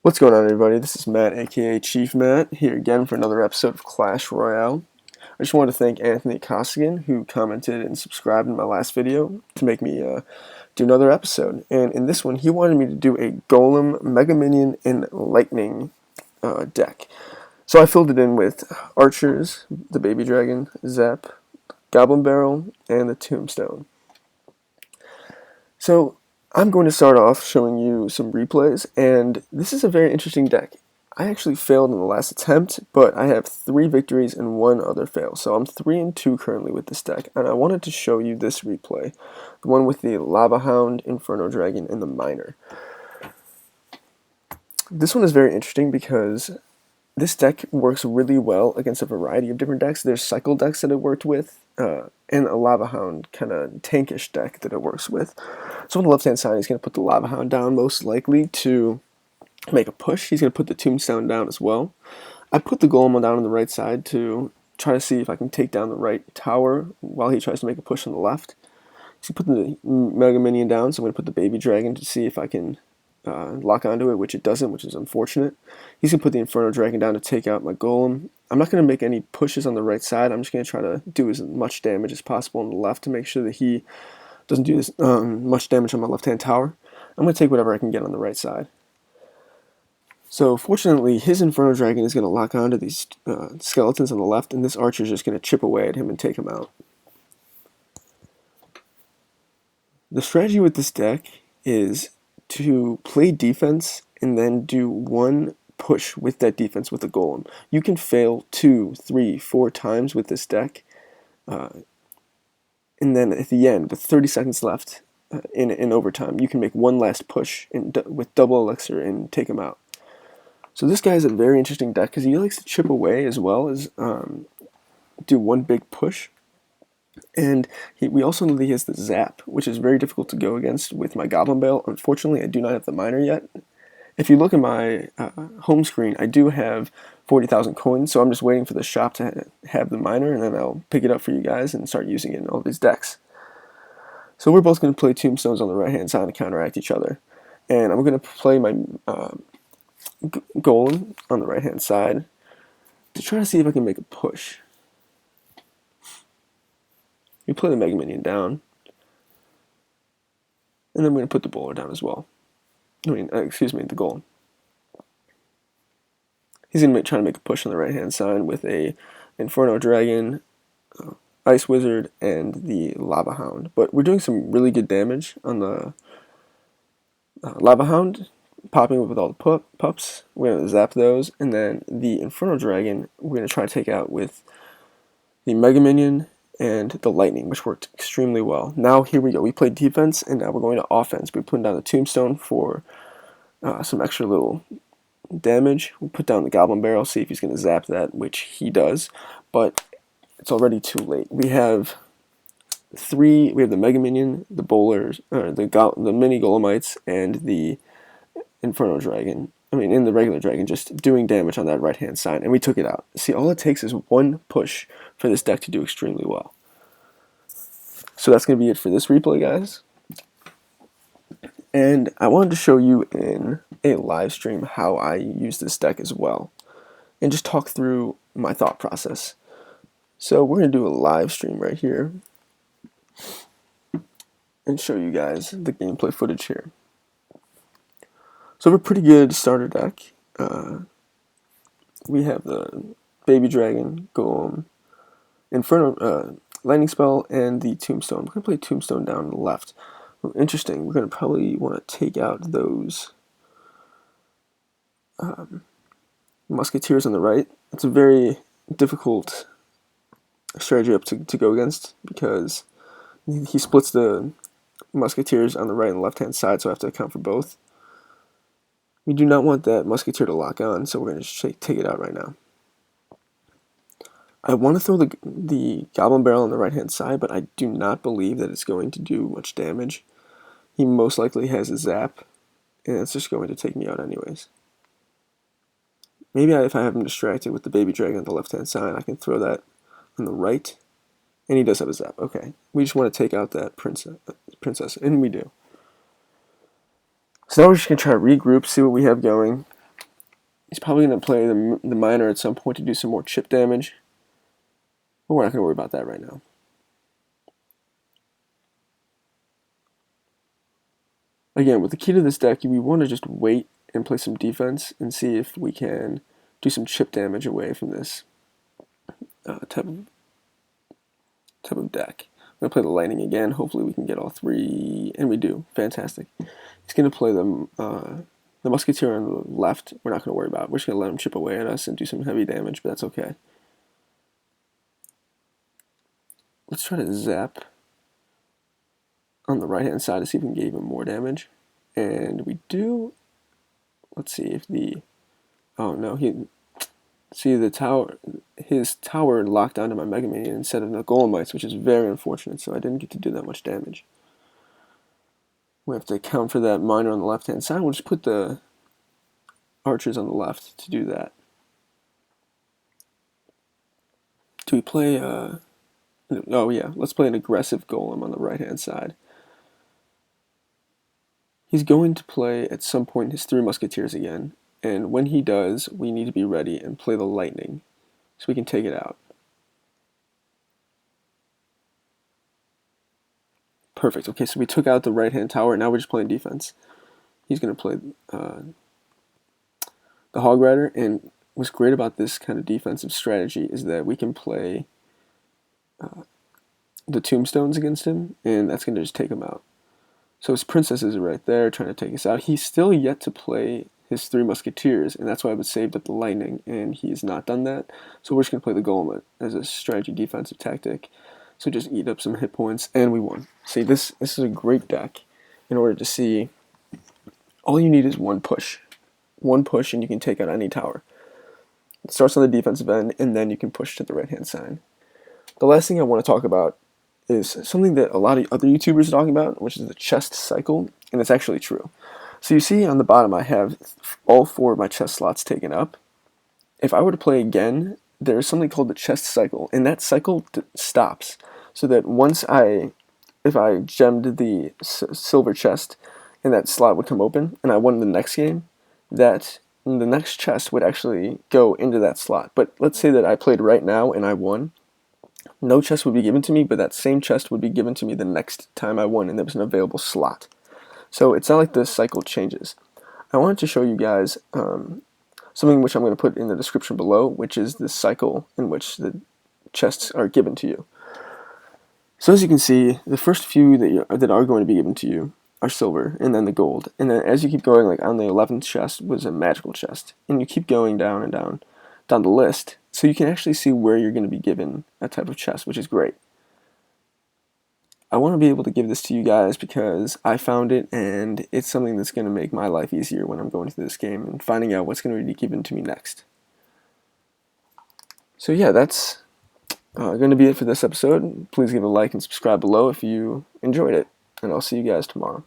What's going on, everybody? This is Matt, aka Chief Matt, here again for another episode of Clash Royale. I just want to thank Anthony Costigan, who commented and subscribed in my last video to make me do another episode. And in this one, he wanted me to do a Golem, Mega Minion, and Lightning deck. So I filled it in with Archers, the Baby Dragon, Zap, Goblin Barrel, and the Tombstone. So I'm going to start off showing you some replays, and this is a very interesting deck. I actually failed in the last attempt, but I have 3 victories and 1 other fail, so I'm 3-2 currently with this deck, and I wanted to show you this replay, the one with the Lava Hound, Inferno Dragon, and the Miner. This one is very interesting because this deck works really well against a variety of different decks. There's cycle decks that it worked with, and a Lava Hound kind of tankish deck that it works with. So on the left hand side, he's going to put the Lava Hound down most likely to make a push. He's going to put the Tombstone down as well. I put the Golem down on the right side to try to see if I can take down the right tower while he tries to make a push on the left. He's going to put the Mega Minion down, so I'm going to put the Baby Dragon to see if I can lock onto it, which it doesn't, which is unfortunate. He's going to put the Inferno Dragon down to take out my Golem. I'm not going to make any pushes on the right side. I'm just going to try to do as much damage as possible on the left to make sure that he doesn't do this much damage on my left-hand tower. I'm going to take whatever I can get on the right side. So fortunately, his Inferno Dragon is going to lock onto these skeletons on the left, and this Archer is just going to chip away at him and take him out. The strategy with this deck is to play defense and then do one push with that defense with a Golem. You can fail 2, 3, 4 times with this deck, and then at the end, with 30 seconds left in overtime, you can make one last push with double elixir and take him out. So this guy is a very interesting deck because he likes to chip away as well as do one big push. And we also know that he has the Zap, which is very difficult to go against with my Goblin Barrel. Unfortunately, I do not have the Miner yet. If you look at my home screen, I do have 40,000 coins, so I'm just waiting for the shop to have the Miner, and then I'll pick it up for you guys and start using it in all these decks. So we're both going to play Tombstones on the right-hand side to counteract each other. And I'm going to play my Golem on the right-hand side to try to see if I can make a push. We play the Mega Minion down, and then we're going to put the Bowler down as well. The Golem. He's going to try to make a push on the right-hand side with a Inferno Dragon, Ice Wizard, and the Lava Hound. But we're doing some really good damage on the Lava Hound, popping up with all the pups. We're going to zap those, and then the Inferno Dragon we're going to try to take out with the Mega Minion and the Lightning, which worked extremely well. Now here we go. We played defense, and now we're going to offense. We're putting down the Tombstone for some extra little damage. We'll put down the Goblin Barrel, see if he's going to zap that, which he does, but it's already too late. We have we have the Mega Minion, the Bowlers, the Mini Golemites, and the Inferno Dragon. In the regular dragon, just doing damage on that right-hand side, and we took it out. See, all it takes is one push for this deck to do extremely well. So that's going to be it for this replay, guys. And I wanted to show you in a live stream how I use this deck as well, and just talk through my thought process. So we're going to do a live stream right here, and show you guys the gameplay footage here. So we have a pretty good starter deck. We have the Baby Dragon, Golem, Inferno, Lightning Spell, and the Tombstone. We're going to play Tombstone down on the left. Interesting. We're going to probably want to take out those Musketeers on the right. It's a very difficult strategy up to go against because he splits the Musketeers on the right and left hand side, so I have to account for both. We do not want that Musketeer to lock on, so we're going to just take it out right now. I want to throw the Goblin Barrel on the right-hand side, but I do not believe that it's going to do much damage. He most likely has a Zap, and it's just going to take me out anyways. Maybe if I have him distracted with the Baby Dragon on the left-hand side, I can throw that on the right, and he does have a Zap. Okay, we just want to take out that princess, and we do. So now we're just going to try to regroup, see what we have going. He's probably going to play the miner at some point to do some more chip damage. But we're not going to worry about that right now. Again, with the key to this deck, we want to just wait and play some defense and see if we can do some chip damage away from this type of deck. I'm going to play the lightning again. Hopefully we can get all three, and we do. Fantastic. He's going to play the musketeer on the left. We're not going to worry about it. We're just going to let him chip away at us and do some heavy damage, but that's okay. Let's try to zap on the right hand side to see if we can get even more damage. And we do. Let's see if the. Oh no, the tower. His tower locked onto my Mega Minion instead of the Golemites, which is very unfortunate. So I didn't get to do that much damage. We have to account for that miner on the left hand side. We'll just put the archers on the left to do that. Do we play? Oh yeah, let's play an aggressive Golem on the right hand side. He's going to play at some point his 3 musketeers again, and when he does, we need to be ready and play the lightning so we can take it out. Perfect. Okay, so we took out the right hand tower, now we're just playing defense. He's going to play the Hog Rider, and what's great about this kind of defensive strategy is that we can play the tombstones against him, and that's going to just take him out. So his princesses are right there trying to take us out. He's still yet to play his 3 musketeers, and that's why I was saved up the lightning, and he's not done that. So we're just going to play the golem as a strategy defensive tactic. So just eat up some hit points, and we won. See, this is a great deck in order to see. All you need is one push. One push, and you can take out any tower. It starts on the defensive end, and then you can push to the right-hand side. The last thing I want to talk about is something that a lot of other YouTubers are talking about, which is the chest cycle, and it's actually true. So you see on the bottom I have all 4 of my chest slots taken up. If I were to play again, there's something called the chest cycle, and that cycle stops. So that if I gemmed the silver chest, and that slot would come open, and I won the next game, that the next chest would actually go into that slot. But let's say that I played right now and I won. No chest would be given to me, but that same chest would be given to me the next time I won, and there was an available slot. So it's not like the cycle changes. I wanted to show you guys something which I'm going to put in the description below, which is the cycle in which the chests are given to you. So as you can see, the first few that are going to be given to you are silver, and then the gold. And then as you keep going, like on the 11th chest was a magical chest. And you keep going down and down the list, so you can actually see where you're going to be given a type of chest, which is great. I want to be able to give this to you guys because I found it, and it's something that's going to make my life easier when I'm going through this game and finding out what's going to be given to me next. So yeah, that's going to be it for this episode. Please give a like and subscribe below if you enjoyed it, and I'll see you guys tomorrow.